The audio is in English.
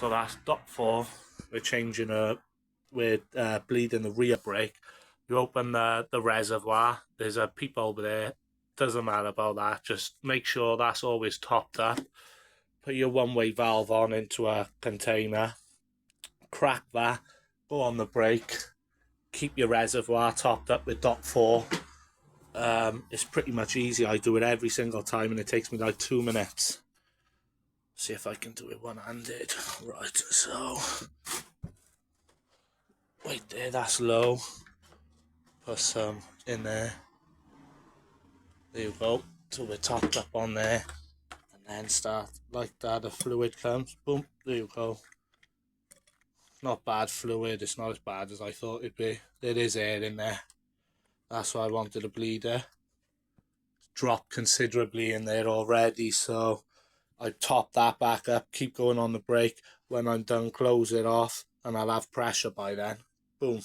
So that's dot 4. We're changing we're bleeding the rear brake. You open the reservoir, there's a peep over there. Doesn't matter about that, just make sure that's always topped up. Put your one-way valve on into a container, crack that, go on the brake, keep your reservoir topped up with dot 4. It's pretty much easy. I do it every single time and it takes me like 2 minutes. See if I can do it one-handed. Right, so wait there, that's low. Put some in there. There you go. So we're topped up on there. And then start like that, the fluid comes. Boom, there you go. Not bad fluid, it's not as bad as I thought it'd be. There is air in there. That's why I wanted a bleeder. It's dropped considerably in there already, so I top that back up, keep going on the brake. When I'm done, close it off, and I'll have pressure by then. Boom.